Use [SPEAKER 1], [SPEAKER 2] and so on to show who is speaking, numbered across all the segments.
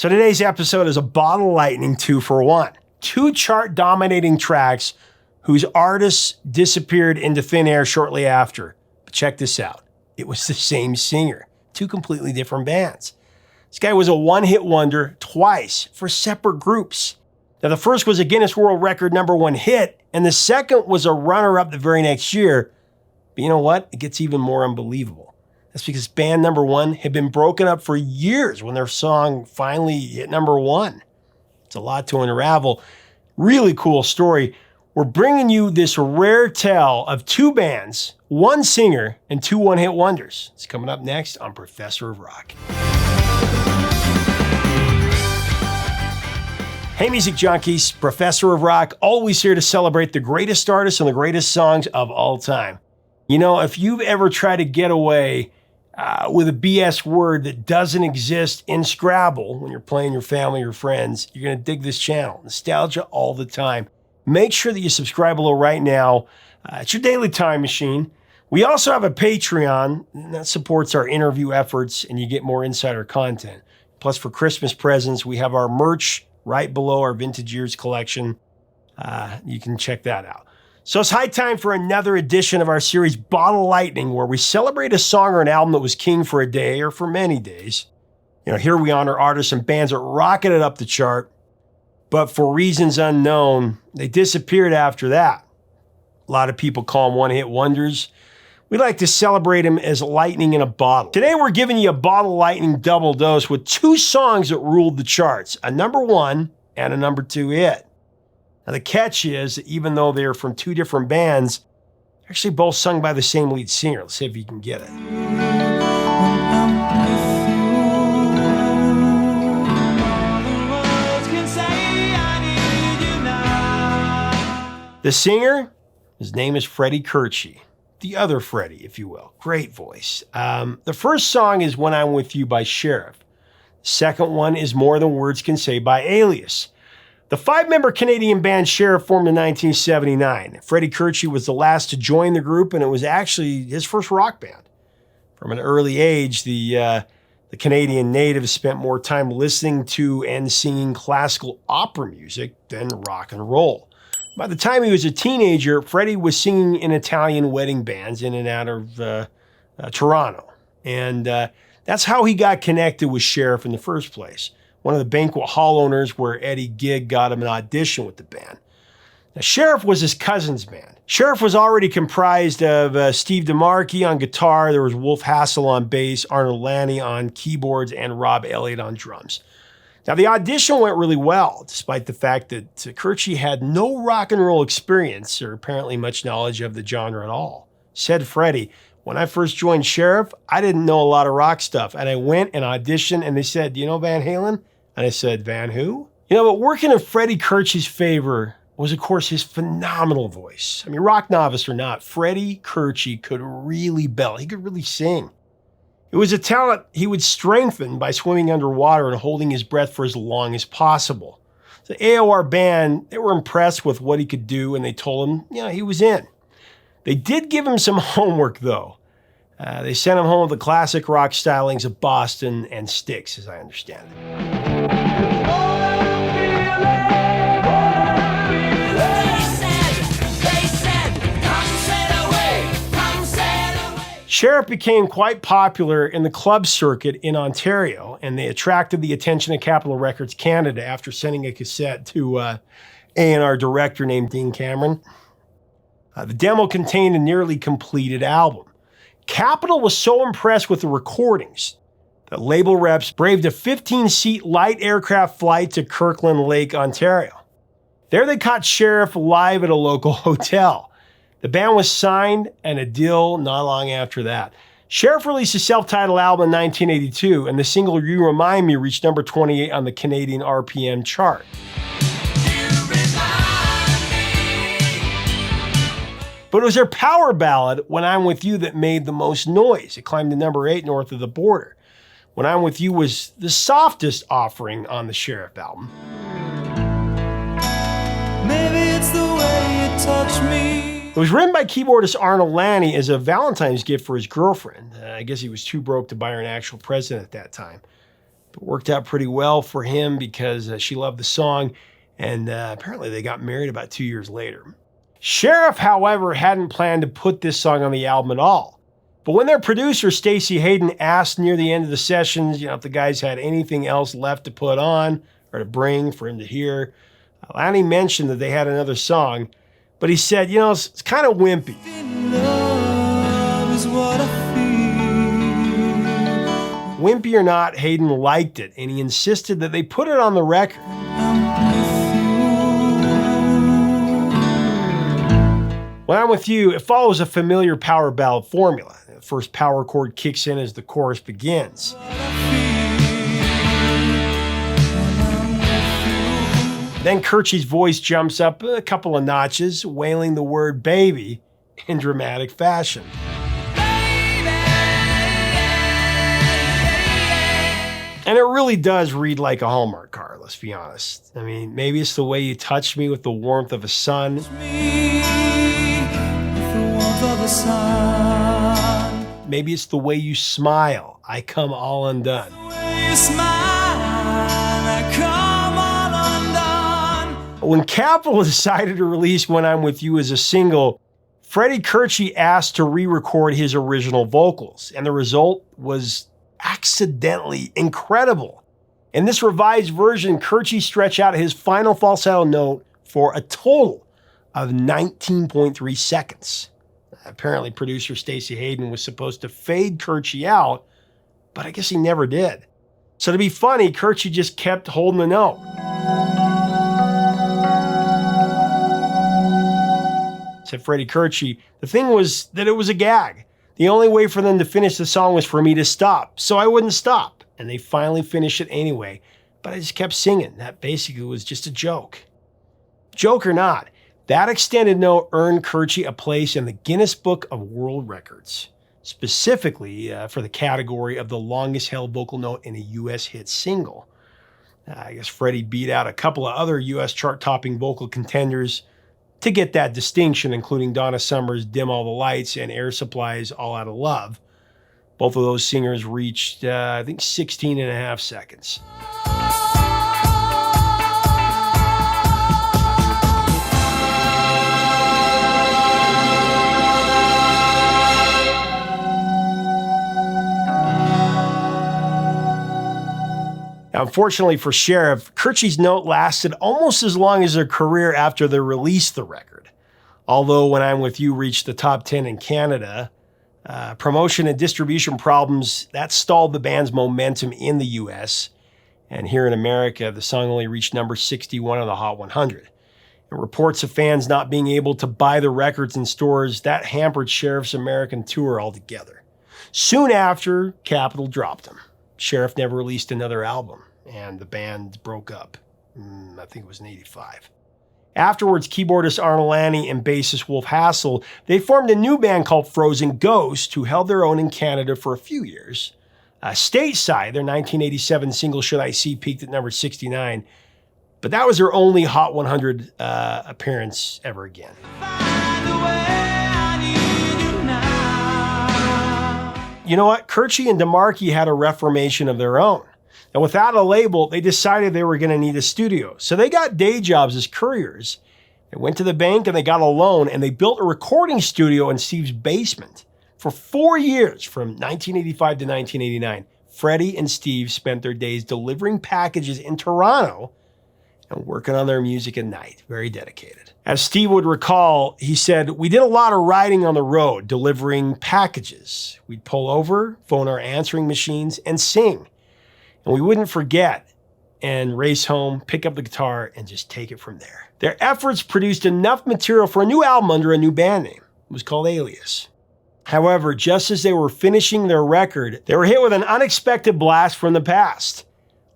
[SPEAKER 1] So today's episode is a bottle lightning 2-for-1. 2 chart-dominating tracks whose artists disappeared into thin air shortly after. But check this out. It was the same singer. 2 completely different bands. This guy was a one-hit wonder twice for separate groups. Now, the first was a Guinness World Record #1 hit, and the second was a runner-up the very next year. But you know what? It gets even more unbelievable. That's because band #1 had been broken up for years when their song finally hit #1. It's a lot to unravel. Really cool story. We're bringing you this rare tale of 2 bands, 1 singer, and 2 one-hit wonders. It's coming up next on Professor of Rock. Hey music junkies, Professor of Rock, always here to celebrate the greatest artists and the greatest songs of all time. You know, if you've ever tried to get away with a BS word that doesn't exist in Scrabble when you're playing your family or friends, you're going to dig this channel. Nostalgia all the time. Make sure that you subscribe below right now. It's your daily time machine. We also have a Patreon that supports our interview efforts, and you get more insider content. Plus, for Christmas presents, we have our merch right below our Vintage Years collection. You can check that out. So it's high time for another edition of our series Bottle Lightning, where we celebrate a song or an album that was king for a day or for many days. You know, here we honor artists and bands that rocketed up the chart, but for reasons unknown, they disappeared after that. A lot of people call them one-hit wonders. We like to celebrate them as lightning in a bottle. Today we're giving you a Bottle Lightning double dose with 2 songs that ruled the charts, a #1 and a #2 hit. Now the catch is that even though they're from 2 different bands, they're actually both sung by the same lead singer. Let's see if you can get it. The singer, his name is Freddy Curci. The other Freddy, if you will. Great voice. The first song is When I'm With You by Sheriff. The second one is More Than Words Can Say by Alias. The 5-member Canadian band Sheriff formed in 1979. Freddy Curci was the last to join the group, and it was actually his first rock band. From an early age, the Canadian native spent more time listening to and singing classical opera music than rock and roll. By the time he was a teenager, Freddie was singing in Italian wedding bands in and out of Toronto. And that's how he got connected with Sheriff in the first place. One of the banquet hall owners where Eddie Gigg got him an audition with the band. Now, Sheriff was his cousin's band. Sheriff was already comprised of Steve DeMarchi on guitar, there was Wolf Hassel on bass, Arnold Lanni on keyboards, and Rob Elliott on drums. Now, the audition went really well, despite the fact that Curci had no rock and roll experience or apparently much knowledge of the genre at all. Said Freddie, when I first joined Sheriff, I didn't know a lot of rock stuff, and I went and auditioned, and they said, do you know Van Halen? And I said, Van who? You know, but working in Freddy Curci's favor was, of course, his phenomenal voice. I mean, rock novice or not, Freddy Curci could really belt. He could really sing. It was a talent he would strengthen by swimming underwater and holding his breath for as long as possible. The AOR band, they were impressed with what he could do, and they told him, you know, he was in. They did give him some homework, though. They sent him home with the classic rock stylings of Boston and Styx, as I understand it. Sheriff became quite popular in the club circuit in Ontario, and they attracted the attention of Capitol Records Canada after sending a cassette to A&R director named Dean Cameron. The demo contained a nearly completed album. Capitol was so impressed with the recordings that label reps braved a 15-seat light aircraft flight to Kirkland Lake, Ontario. There they caught Sheriff live at a local hotel. The band was signed, and a deal not long after that. Sheriff released a self-titled album in 1982, and the single You Remind Me reached number 28 on the Canadian RPM chart. But it was their power ballad, When I'm With You, that made the most noise. It climbed to number 8 north of the border. When I'm With You was the softest offering on the Sheriff album.
[SPEAKER 2] Maybe it's the way you touch me.
[SPEAKER 1] It was written by keyboardist Arnold Lanni as a Valentine's gift for his girlfriend. I guess he was too broke to buy her an actual present at that time. It worked out pretty well for him because she loved the song, and apparently they got married about 2 years later. Sheriff, however, hadn't planned to put this song on the album at all. But when their producer, Stacey Hayden, asked near the end of the sessions, if the guys had anything else left to put on or to bring for him to hear, Lanny mentioned that they had another song, but he said, it's kind of wimpy.
[SPEAKER 2] Love is what I feel.
[SPEAKER 1] Wimpy or not, Hayden liked it, and he insisted that they put it on the record. When I'm With You, it follows a familiar power ballad formula. The first power chord kicks in as the chorus begins. Then Curci's voice jumps up a couple of notches, wailing the word baby in dramatic fashion. And it really does read like a Hallmark card, let's be honest. I mean, maybe it's the way you touch me with the warmth of a sun. Maybe it's the way you smile. I come all undone. When Capitol decided to release When I'm With You as a single, Freddy Curci asked to re-record his original vocals, and the result was accidentally incredible. In this revised version, Curci stretched out his final falsetto note for a total of 19.3 seconds. Apparently, producer Stacey Hayden was supposed to fade Curci out, but I guess he never did. So to be funny, Curci just kept holding the note. Said Freddy Curci, the thing was that it was a gag. The only way for them to finish the song was for me to stop, so I wouldn't stop. And they finally finished it anyway, but I just kept singing. That basically was just a joke. Joke or not, that extended note earned Curci a place in the Guinness Book of World Records, specifically for the category of the longest held vocal note in a U.S. hit single. I guess Freddie beat out a couple of other U.S. chart-topping vocal contenders to get that distinction, including Donna Summer's Dim All the Lights and Air Supply's All Out of Love. Both of those singers reached, 16 and a half seconds. Now, unfortunately for Sheriff, Curci's note lasted almost as long as their career after they released the record. Although When I'm With You reached the top 10 in Canada, promotion and distribution problems, that stalled the band's momentum in the US. And here in America, the song only reached number 61 on the Hot 100. And reports of fans not being able to buy the records in stores, that hampered Sheriff's American tour altogether. Soon after, Capitol dropped him. Sheriff never released another album, and the band broke up. I think it was in '85. Afterwards, keyboardist Arnold Lanny and bassist Wolf Hassel, they formed a new band called Frozen Ghost, who held their own in Canada for a few years. Stateside, their 1987 single Should I See peaked at number 69, but that was their only Hot 100 appearance ever again. You know what? Curci and DeMarchi had a reformation of their own. And without a label, they decided they were going to need a studio. So they got day jobs as couriers. They went to the bank and they got a loan, and they built a recording studio in Steve's basement. For 4 years, from 1985 to 1989, Freddie and Steve spent their days delivering packages in Toronto and working on their music at night. Very dedicated. As Steve would recall, he said, we did a lot of riding on the road, delivering packages. We'd pull over, phone our answering machines, and sing. And we wouldn't forget and race home, pick up the guitar, and just take it from there. Their efforts produced enough material for a new album under a new band name. It was called Alias. However, just as they were finishing their record, they were hit with an unexpected blast from the past.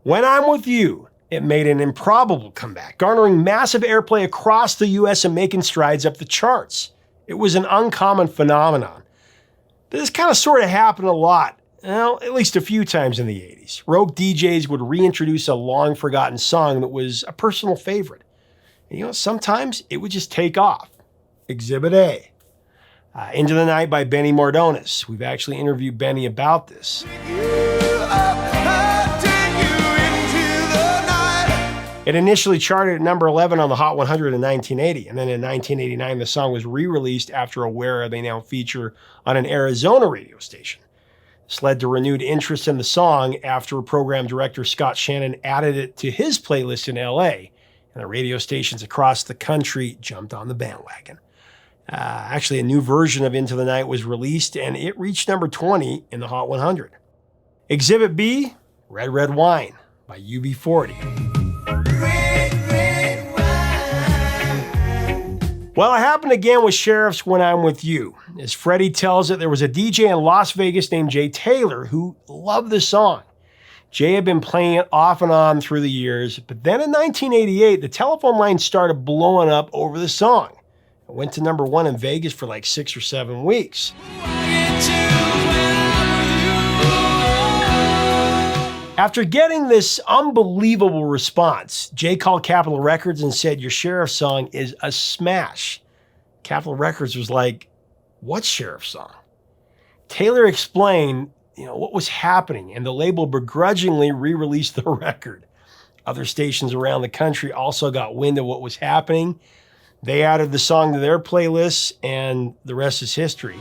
[SPEAKER 1] When I'm With You, it made an improbable comeback, garnering massive airplay across the US and making strides up the charts. It was an uncommon phenomenon. This kind of sort of happened a lot, well, at least a few times in the 80s. Rogue DJs would reintroduce a long-forgotten song that was a personal favorite. And sometimes it would just take off. Exhibit A. Into the Night by Benny Mardones. We've actually interviewed Benny about this.
[SPEAKER 2] How did you
[SPEAKER 1] It initially charted at number 11 on the Hot 100 in 1980, and then in 1989, the song was re-released after a where they now feature on an Arizona radio station. This led to renewed interest in the song after program director Scott Shannon added it to his playlist in LA, and the radio stations across the country jumped on the bandwagon. Actually, a new version of Into the Night was released, and it reached number 20 in the Hot 100. Exhibit B, Red Red Wine by UB40. Well, it happened again with Sheriff's When I'm With You. As Freddie tells it, there was a DJ in Las Vegas named Jay Taylor who loved the song. Jay had been playing it off and on through the years, but then in 1988, the telephone line started blowing up over the song. It went to number 1 in Vegas for like 6 or 7 weeks. After getting this unbelievable response, Jay called Capitol Records and said, "Your Sheriff song is a smash." Capitol Records was like, "What Sheriff song?" Taylor explained, what was happening, and the label begrudgingly re-released the record. Other stations around the country also got wind of what was happening. They added the song to their playlists, and the rest is history.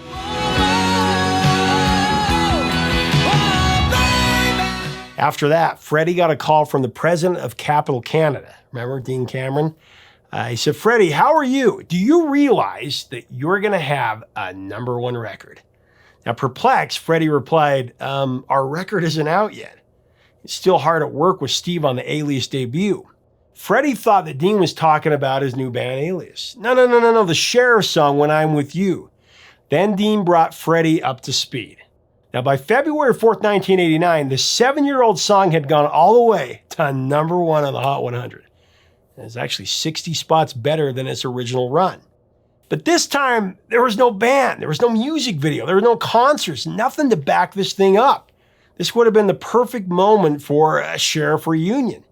[SPEAKER 1] After that, Freddie got a call from the president of Capitol Canada. Remember Dean Cameron? He said, "Freddie, how are you? Do you realize that you're going to have a number 1 record?" Now, perplexed, Freddie replied, "Our record isn't out yet. It's still hard at work with Steve on the Alias debut." Freddie thought that Dean was talking about his new band Alias. No, the Sheriff song, When I'm With You. Then Dean brought Freddie up to speed. Now, by February 4th, 1989, the 7-year-old song had gone all the way to number 1 on the Hot 100. It was actually 60 spots better than its original run. But this time, there was no band, there was no music video, there were no concerts, nothing to back this thing up. This would have been the perfect moment for a Sheriff reunion.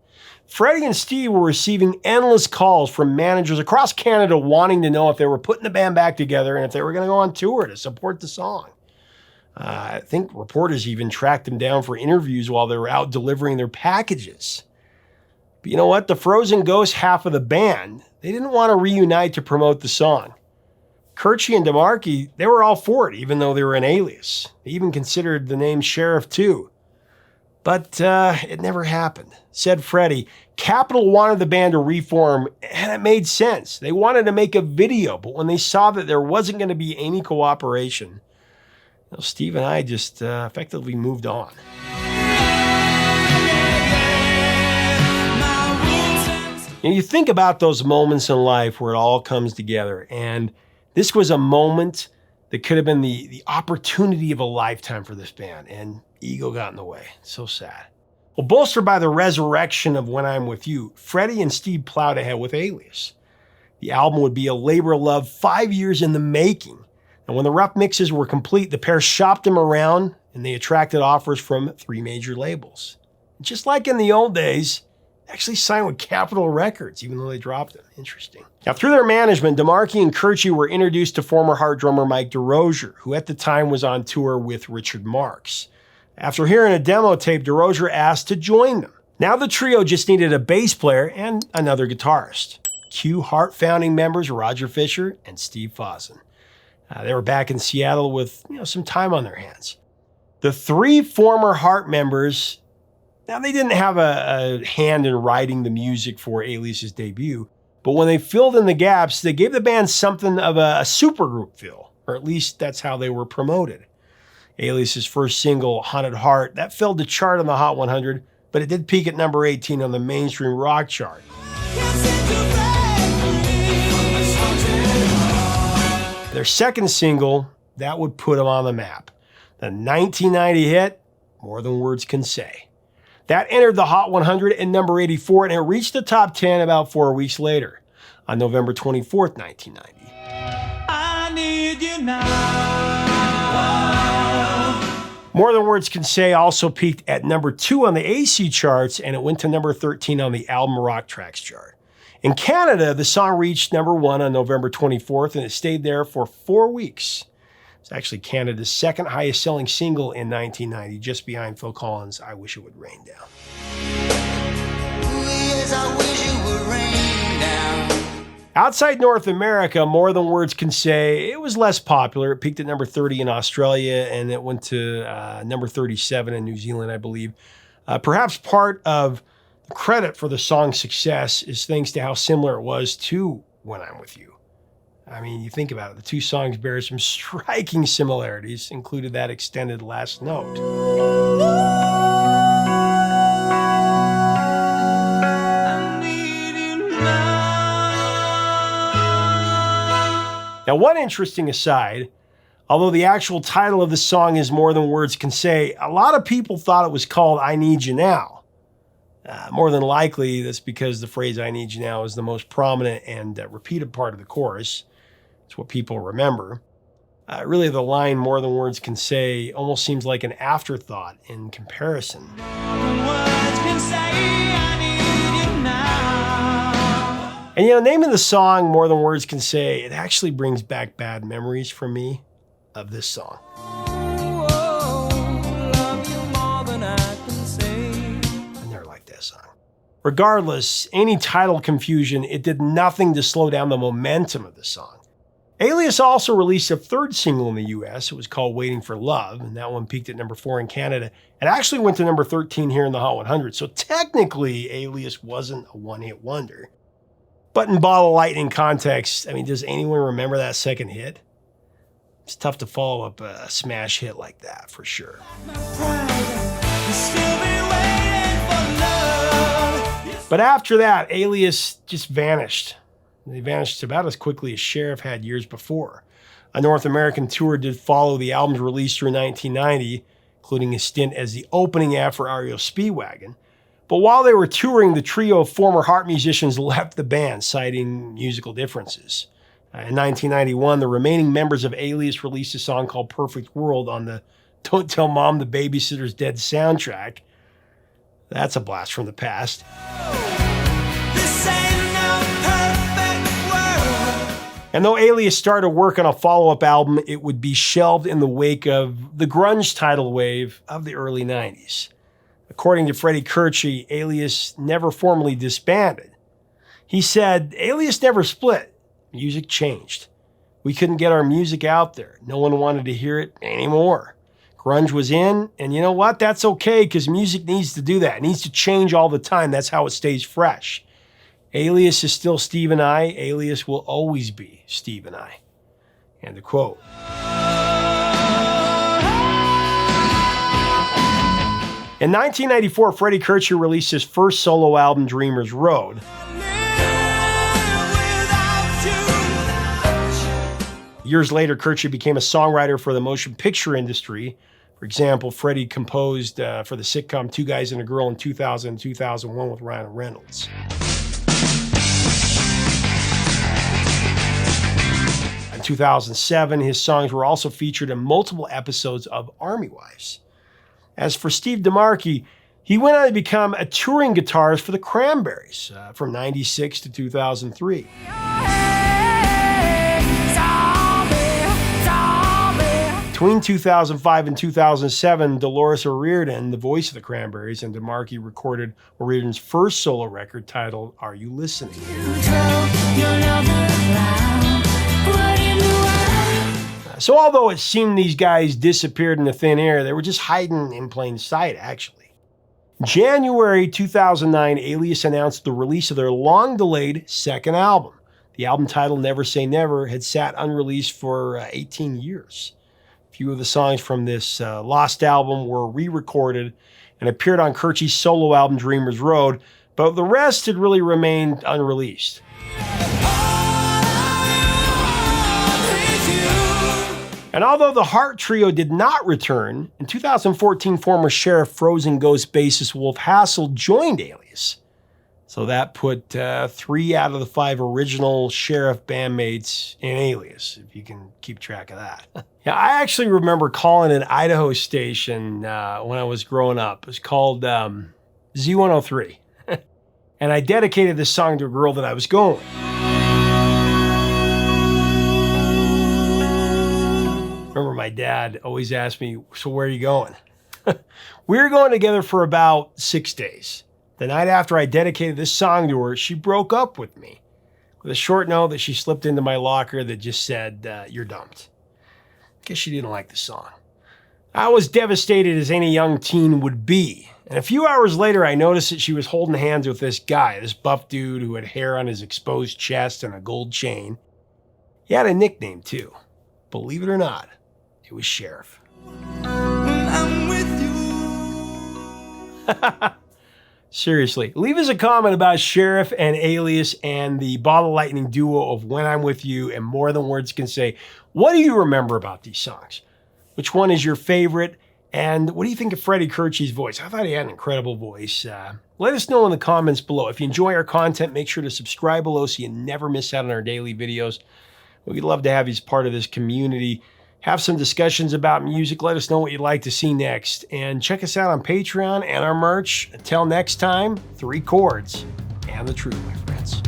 [SPEAKER 1] Freddie and Steve were receiving endless calls from managers across Canada wanting to know if they were putting the band back together and if they were going to go on tour to support the song. I think reporters even tracked them down for interviews while they were out delivering their packages. But you know what? The Frozen Ghost half of the band, they didn't want to reunite to promote the song. Curci and DeMarchi, they were all for it, even though they were an Alias. They even considered the name Sheriff too. But it never happened. Said Freddie, Capitol wanted the band to reform, and it made sense. They wanted to make a video, but when they saw that there wasn't going to be any cooperation, Steve and I just effectively moved on. You think about those moments in life where it all comes together, and this was a moment that could have been the opportunity of a lifetime for this band, and ego got in the way. So sad. Well, bolstered by the resurrection of When I'm With You, Freddie and Steve plowed ahead with Alias. The album would be a labor of love 5 years in the making. And when the rough mixes were complete, the pair shopped them around and they attracted offers from 3 major labels. Just like in the old days, they actually signed with Capitol Records, even though they dropped them. Interesting. Now, through their management, DeMarchi and Curci were introduced to former Heart drummer Mike DeRozier, who at the time was on tour with Richard Marx. After hearing a demo tape, DeRozier asked to join them. Now the trio just needed a bass player and another guitarist. Cue Heart founding members Roger Fisher and Steve Fossen. They were back in Seattle with some time on their hands. The 3 former Heart members, now they didn't have a hand in writing the music for Alias's debut, but when they filled in the gaps, they gave the band something of a supergroup feel, or at least that's how they were promoted. Alias's first single, Haunted Heart, that failed to chart on the Hot 100, but it did peak at number 18 on the mainstream rock chart. Their second single, that would put them on the map. The 1990 hit, More Than Words Can Say. That entered the Hot 100 at number 84, and it reached the top 10 about 4 weeks later, on November 24th, 1990. I need you now. More Than Words Can Say also peaked at number 2 on the AC charts, and it went to number 13 on the Album Rock Tracks chart. In Canada, the song reached number 1 on November 24th, and it stayed there for 4 weeks. It's actually Canada's second highest selling single in 1990, just behind Phil Collins' I Wish It Would Rain Down.
[SPEAKER 3] Yes, I wish it
[SPEAKER 1] Outside North America, More Than Words Can Say, it was less popular. It peaked at number 30 in Australia, and it went to number 37 in New Zealand, I believe. Perhaps part of the credit for the song's success is thanks to how similar it was to When I'm With You. I mean, you think about it, the two songs bear some striking similarities, included that extended last note. Now, one interesting aside, although the actual title of the song is More Than Words Can Say, a lot of people thought it was called I Need You Now. More than likely, that's because the phrase I need you now is the most prominent and repeated part of the chorus. It's what people remember. Really, the line More Than Words Can Say almost seems like an afterthought in comparison. And naming the song More Than Words Can Say, it actually brings back bad memories for me of this song. I never liked that song. Regardless, any title confusion, it did nothing to slow down the momentum of the song. Alias also released a third single in the US. It was called Waiting for Love, and that one peaked at number 4 in Canada. It actually went to number 13 here in the Hot 100, so technically Alias wasn't a one-hit wonder. But in Ball of Lightning context, I mean, does anyone remember that second hit? It's tough to follow up a smash hit like that, for sure. But after that, Alias just vanished. They vanished about as quickly as Sheriff had years before. A North American tour did follow the album's release through 1990, including a stint as the opening act for REO Speedwagon. But while they were touring, the trio of former Heart musicians left the band, citing musical differences. In 1991, the remaining members of Alias released a song called Perfect World on the Don't Tell Mom the Babysitter's Dead soundtrack. That's a blast from the past. And though Alias started work on a follow-up album, it would be shelved in the wake of the grunge tidal wave of the early 90s. According to Freddy Curci, Alias never formally disbanded. He said, Alias never split. Music changed. We couldn't get our music out there. No one wanted to hear it anymore. Grunge was in, and you know what? That's okay, because music needs to do that. It needs to change all the time. That's how it stays fresh. Alias is still Steve and I. Alias will always be Steve and I. End of quote. In 1994, Freddy Curci released his first solo album, Dreamer's Road. Years later, Curci became a songwriter for the motion picture industry. For example, Freddy composed for the sitcom Two Guys and a Girl in 2000 and 2001 with Ryan Reynolds. In 2007, his songs were also featured in multiple episodes of Army Wives. As for Steve DeMarchi, he went on to become a touring guitarist for the Cranberries from 96 to 2003. Between 2005 and 2007, Dolores O'Riordan, the voice of the Cranberries, and DeMarchi recorded O'Riordan's first solo record titled Are You Listening? So although it seemed these guys disappeared into thin air, they were just hiding in plain sight, actually. January 2009, Alias announced the release of their long-delayed second album. The album titled Never Say Never had sat unreleased for 18 years. A few of the songs from this lost album were re-recorded and appeared on Curci's solo album Dreamer's Road, but the rest had really remained unreleased. And although the Heart Trio did not return, in 2014, former Sheriff Frozen Ghost bassist Wolf Hassel joined Alias. So that put 3 out of the 5 original Sheriff bandmates in Alias, if you can keep track of that. Yeah, I actually remember calling an Idaho station when I was growing up. It was called Z103. And I dedicated this song to a girl that I was going with. Remember, my dad always asked me, so where are you going? We were going together for about 6 days. The night after I dedicated this song to her, she broke up with me. with a short note that she slipped into my locker that just said, "You're dumped." Guess she didn't like the song. I was devastated as any young teen would be. And a few hours later, I noticed that she was holding hands with this guy, this buff dude who had hair on his exposed chest and a gold chain. He had a nickname too. Believe it or not, it was Sheriff.
[SPEAKER 2] When I'm with you.
[SPEAKER 1] Seriously, leave us a comment about Sheriff and Alias and the Ball of Lightning duo of When I'm With You and More Than Words Can Say. What do you remember about these songs? Which one is your favorite? And what do you think of Freddy Curci's voice? I thought he had an incredible voice. Let us know in the comments below. If you enjoy our content, make sure to subscribe below so you never miss out on our daily videos. We'd love to have you as part of this community. Have some discussions about music. Let us know what you'd like to see next. And check us out on Patreon and our merch. Until next time, 3 chords and the truth, my friends.